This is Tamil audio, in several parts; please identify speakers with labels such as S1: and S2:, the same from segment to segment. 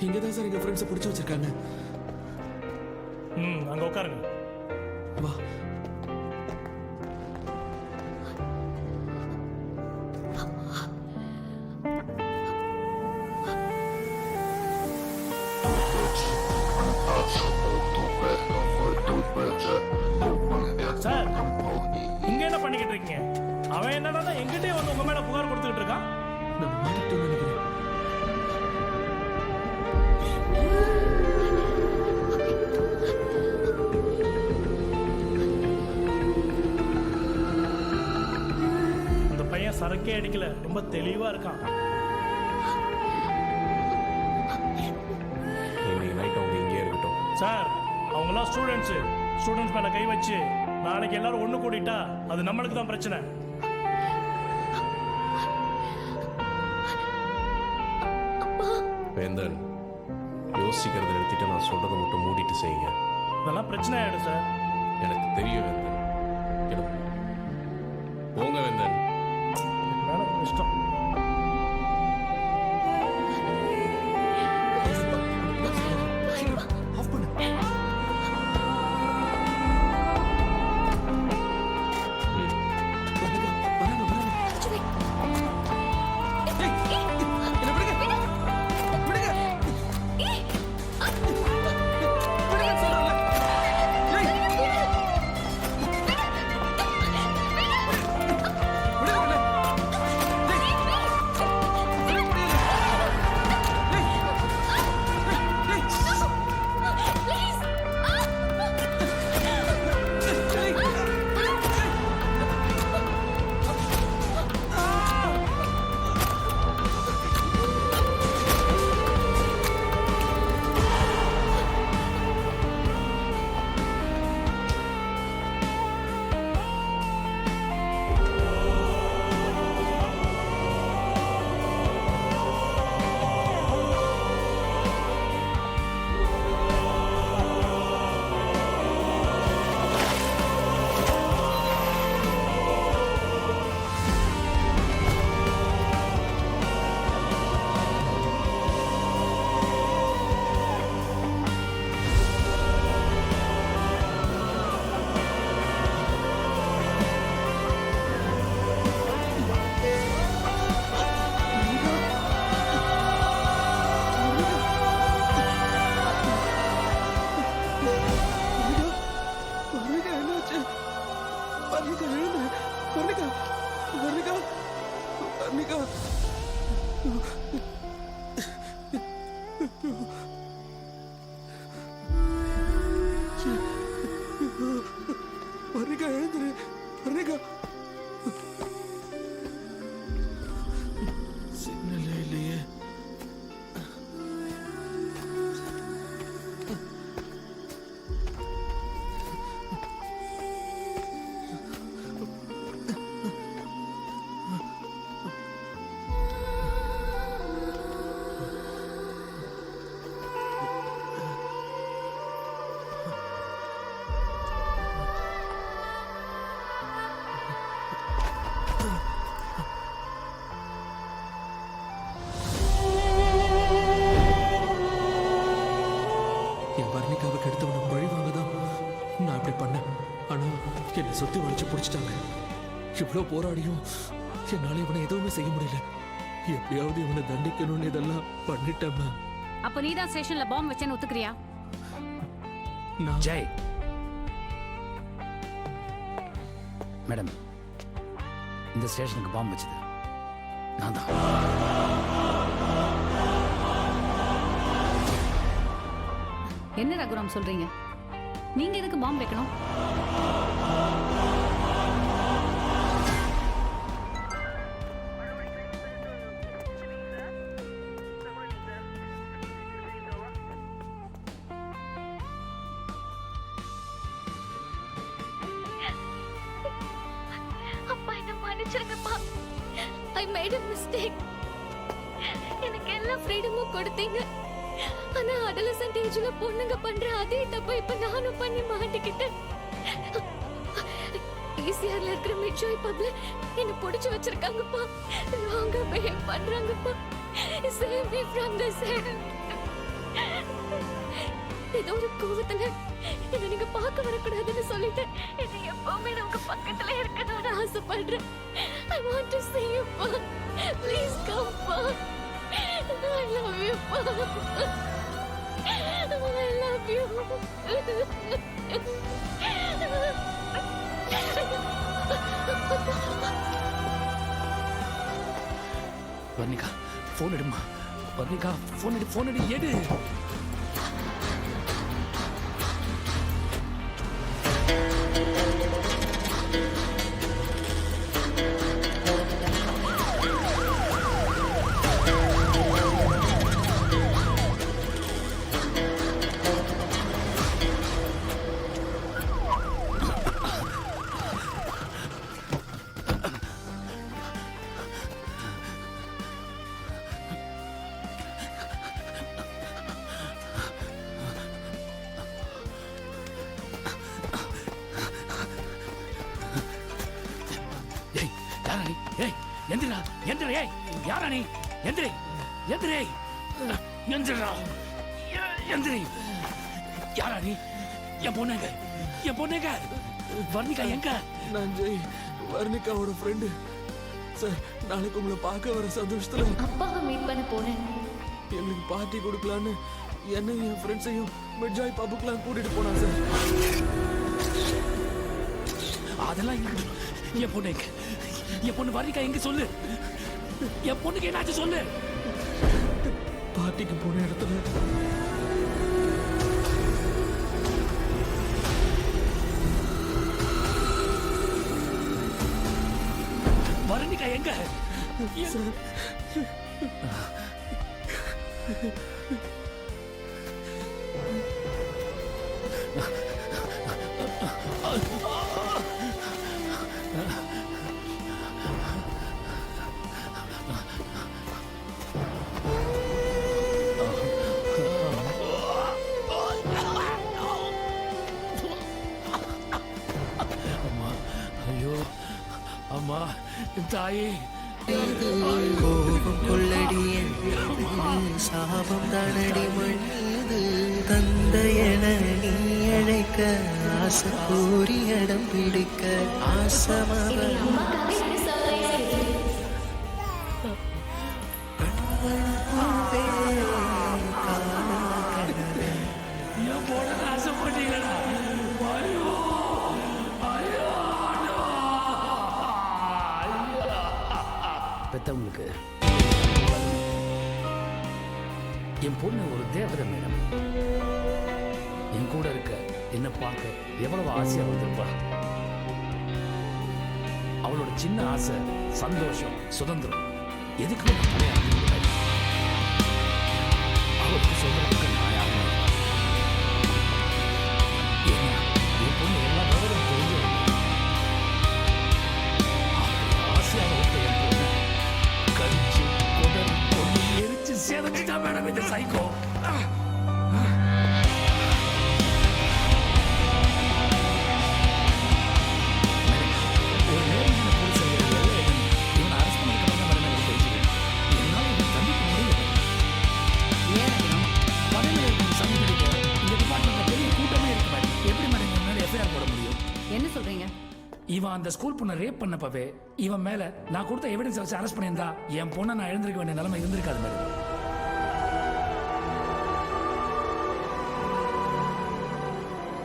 S1: இங்கதான் சார் எங்க ஃப்ரெண்ட்ஸை பிடிச்சி வச்சிருக்காங்க.
S2: அங்க உட்காருங்க.
S1: வா.
S2: சார் இங்க என்ன பண்ணிக்கிட்டு இருக்கீங்க? அவன் என்னடா எங்கிட்டே வந்து உங்க மேல புகார் கொடுத்துக்கிட்டு இருக்கான்.
S1: நம்ம மாட்டிக்கிட்டோம்னு நினைக்கிறேன்.
S2: அந்த பையன் சரக்கே அடிக்கல, ரொம்ப தெளிவா இருக்கான்.
S3: இன்னைக்கு நைட் அவங்க இங்கே இருக்கட்டும்
S2: சார். அவங்களாம் ஸ்டூடெண்ட்ஸ் மேல கை வச்சு நாளைக்கு எல்லாரும் ஒண்ணு கூடிட்டா அது நம்மளுக்கு தான் பிரச்சனை.
S3: வேந்தன், யோசிக்கிறத நிறுத்திட்டு நான் சொல்றதை மட்டும் மூடிட்டு செய்யுங்க.
S2: இதெல்லாம் பிரச்சனை ஆயிடும் சார்.
S3: எனக்கு தெரியும் வேந்தன். கிளம்பு. போங்க வேந்தன்.
S2: மேடம் இஷ்டம்.
S1: ஆஃப் பண்ணு. வர்ணிகா எழுந்துரு. வர்ணிகா சிக்னலே இல்லையே. வர்ணிகாவுக்கு எடுத்தவன பழி வாங்கதான் நான் அப்படி பண்ணேன். ஆனா என்னை சுத்தி வளைச்சு பிடிச்சிட்டாங்க. இவ்வளவு போராடியும் என்னால இவனை எதுவுமே செய்ய முடியல. எப்படியாவது இவனை தண்டிக்கணும்னு இதெல்லாம் பண்ணிட்டேன்.
S4: அப்ப நீதான் ஸ்டேஷன்ல பாம்பு வச்சேன்னு ஒத்துக்கிறியா?
S5: ஜெய் மேடம், இந்த ஸ்டேஷனுக்கு பாம்பு வச்சது நான் தான்.
S4: என்ன ரகுராம் சொல்றீங்க? நீங்க எதுக்கு பாம்பு வைக்கணும்?
S6: அப்பா என்ன மன்னிச்சிருங்கப்பா. I made a mistake. எனக்கு எல்லா ஃப்ரீடமும் கொடுத்தீங்க. ஆனா அடலசன்ட் ஏஜ்ல பொண்ணுங்க பண்ற அதே தப்ப இப்ப நானும் பண்ணி மாட்டிக்கிட்டேன். ஈசிஆர்ல இருக்கிற மிட்ஜாய் பப்ல என்ன புடிச்சு வச்சிருக்காங்கப்பா. ராங்கா behave பண்றாங்கப்பா. Save me from this hell. ஏதோ ஒரு கோவத்துல என்ன நீங்க பார்க்க வரக்கூடாதுன்னு சொல்லிட்டு என்ன எப்பவுமே உங்க பக்கத்துல இருக்கணும்னு ஆசைப்படுறேன். I want to see you, Pa. Please come, Pa. I love you, Pa. I love you.
S5: Varnika phone எடுமா. வர்ணிகா ஃபோன் எடு. எந்திரா ஏய் யாரா நீ? எந்திரி யாரா நீ? என் பொண்ணுங்க வர்ணிகா எங்க?
S1: நான் ஜெய், வர்ணிகாவோட ஃப்ரெண்டு சார். நாளைக்கு உங்களை பார்க்க வர சந்தோஷத்துல
S6: அப்பாவை மீட் பண்ண போறேன்.
S1: எங்களுக்கு பார்ட்டி கொடுக்கலான்னு என்னையும் என் ஃப்ரெண்ட்ஸையும் மிட்ஜாய் பப்புக்கெல்லாம் கூட்டிட்டு போனா சார்.
S5: அதெல்லாம் இருக்கட்டும். என் பொண்ணு வர்ணிகா எங்க சொல்லு. என் பொண்ணுக்கு என்னாச்சு சொல்லு.
S1: பார்ட்டிக்கு போன இடத்துல
S5: வர்ணிகா எங்க? அம்மா தாயே,
S7: கோபம் கொள்ளடிய சாபம் தானடி மனிது தந்தையென நீ அழைக்க ஆசை கூறி இடம் பிடிக்க ஆசமாக
S5: என் பொண்ணு ஆசைப்பட்டீங்களா? பெத்தவங்களுக்கு என் பொண்ணு ஒரு தேவதை மேடம். என் கூட இருக்க என்ன பார்க்க எவ்வளவு ஆசையா வந்திருப்பா. அவளோட சின்ன ஆசை சந்தோஷம் சுதந்திரம் எதுக்குமே அவளுக்கு சொல்றதுக்கு நான் யாருமே. என் பொண்ணு எல்லா விவரம் தெரிஞ்சு ஆசையாக விட்ட என் பொண்ணு கடிச்சு கொடல் பொண்ணு எரிச்சு சேதஞ்சுட்டா மேடம் இந்த சைக்கோ.
S4: என்ன சொல்றீங்க?
S5: இவன் அந்த ஸ்கூல் பொண்ணை ரேப் பண்ணப்பவே இவன் மேல நான் கொடுத்த எவிடன்ஸ் வச்சு அரெஸ்ட் பண்ணியிருந்தா என் பொண்ணை நான் எழுந்திருக்க வேண்டிய நிலைமை இருந்திருக்காது மேடம்.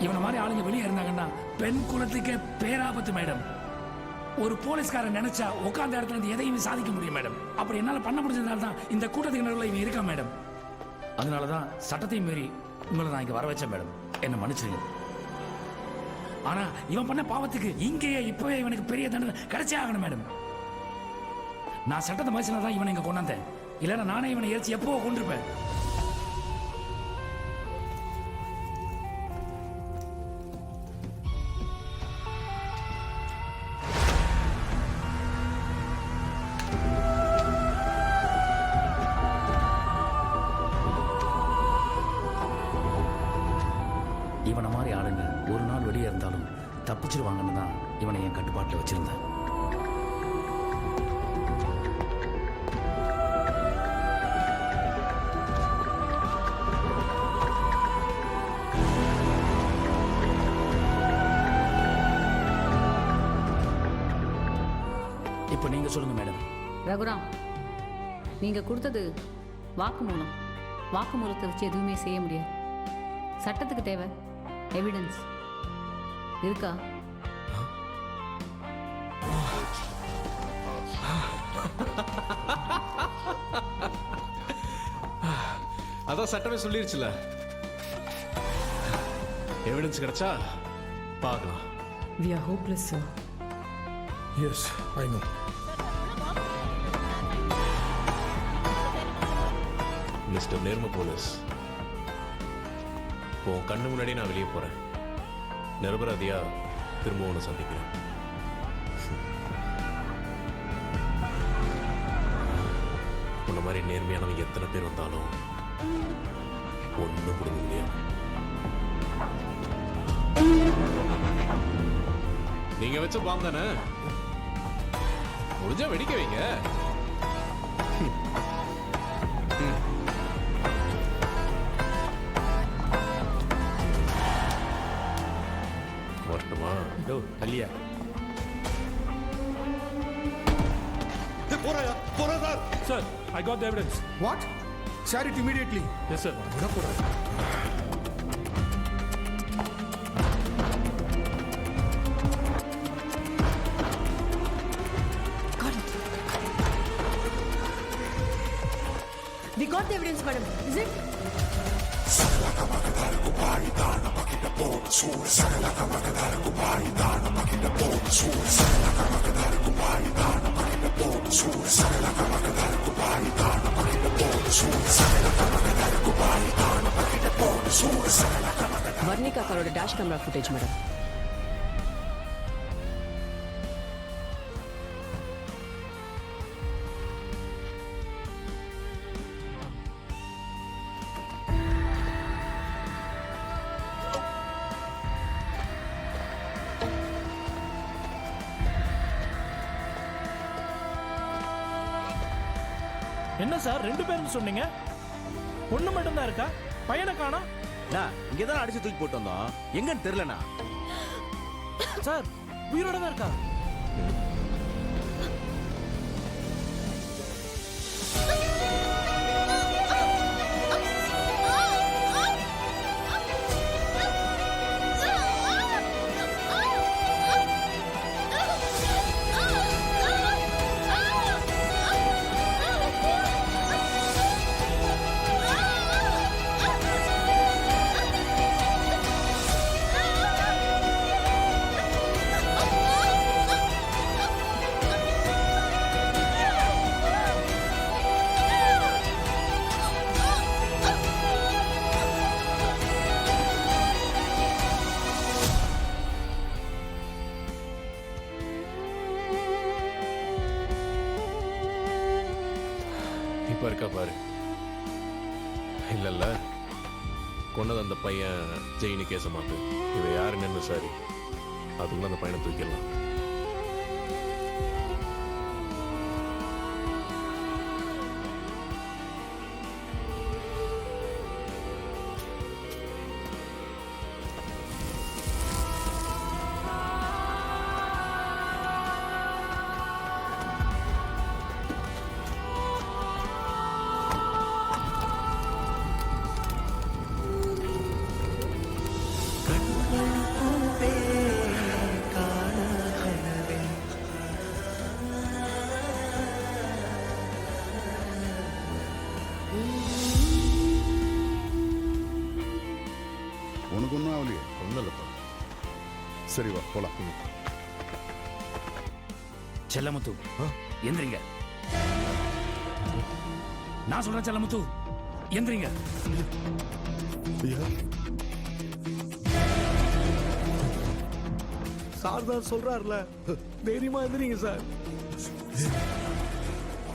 S5: இவனை மாதிரி ஆளுங்க வெளியே இருந்தாங்கன்னா பெண் குலத்துக்கே பேராபத்து மேடம். ஒரு போலீஸ்காரன் நினைச்சா உட்கார்ந்த இடத்துல இருந்து எதையும் சாதிக்க முடியும் மேடம். அப்படி என்னால பண்ண முடிஞ்சதுனால தான் இந்த கூட்டத்துக்கு நடுவில் இவன் இருக்கான் மேடம். அதனாலதான் சட்டத்தையும் மீறி உங்களை நான் இங்க வர வச்சேன் மேடம். என்ன மன்னிச்சிருங்க. ஆனா இவன் பண்ண பாவத்துக்கு இங்கேயே இப்பவே இவனுக்கு பெரிய தண்டனை கிடைச்சே ஆகணும் மேடம். நான் சட்டத்தை மதிச்சனாதான் இவனை இங்க கொண்டாந்தேன். இல்லைன்னா நானே இவனை எரிச்சு எப்போ கொண்டிருப்பேன். இவனை மாதிரி ஆளுங்க ஒரு நாள் வெளியே இருந்தாலும் தப்பிச்சிருவாங்கன்னு தான் இவனை என் கட்டுப்பாட்டில் வச்சிருந்தேன். நீங்க சொல்லுங்க மேடம்.
S4: ரகுராம், நீங்க கொடுத்தது வாக்குமூலம். வாக்குமூலத்தை வச்சு எதுவுமே செய்ய முடியாது. சட்டத்துக்கு தேவை எவிடன்ஸ். இருக்கா?
S3: அதான் சட்டமே சொல்லிருச்சுல, எவிடன்ஸ் கிடைச்சா பார்க்கலாம்.
S8: We are hopeless, sir.
S1: Yes, I know.
S3: Mister நேர்ம போலீஸ், உன் கண்ணு முன்னாடி நான் வெளியே போறேன். நிரபராதியா திரும்ப ஒன்று சந்திக்கிறேன். உன்ன மாதிரி நேர்மையானவங்க எத்தனை பேர் வந்தாலும் ஒன்றும் கொடுக்க முடியாது. நீங்க வச்ச பாம் தானே, முடிஞ்சா வெடிக்க வைங்க. வரட்டுமா?
S2: கல்யா
S9: Sir, I got the evidence.
S10: What? Share it immediately.
S9: Yes, sir.
S8: Got it. We got the evidence, madam. Is it? Varnika காரோட டேஷ் கேமரா ஃபுட்டேஜ் மேடம்.
S2: என்ன சார் 2 பேரும் சொன்னீங்க, ஒண்ணு மட்டும் தான் இருக்கா? பையனை காணோம்.
S11: இங்கதான் அடிச்சு தூக்கி போட்டு வந்தோம், எங்கன்னு தெரியலண்ணா.
S2: சார் உயிரோட தான் இருக்கா?
S3: இப்ப இருக்கா பாரு. இல்ல கொன்னது அந்த பையன் ஜெயினு கேச மாத்து. இவ யாருன்னு சாரி, அதுக்குள்ள அந்த பையனை தூக்கிடலாம்.
S10: உனக்கு ஒன்றும் ஆகலையே?
S3: ஒன்றும் இல்லைப்பா.
S10: சரி வா போலாம்.
S5: செல்லமுத்து, எந்திரிங்க. நான் சொல்றேன் செல்லமுத்து, எந்திரிங்க.
S1: சார் தான் சொல்றாருல, தைரியமா எந்திரிங்க சார்.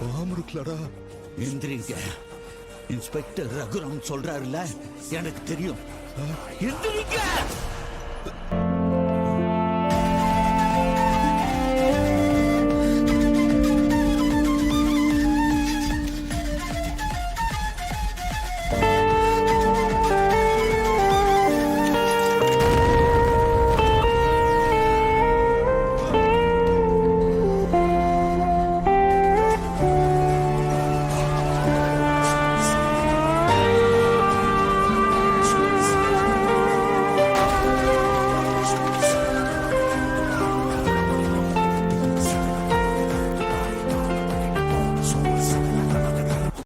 S10: பாம் இருக்குலடா.
S11: எந்திரிங்க. இன்ஸ்பெக்டர் ரகுராம் சொல்றாருல்ல, எனக்கு தெரியும். எந்திரிங்க.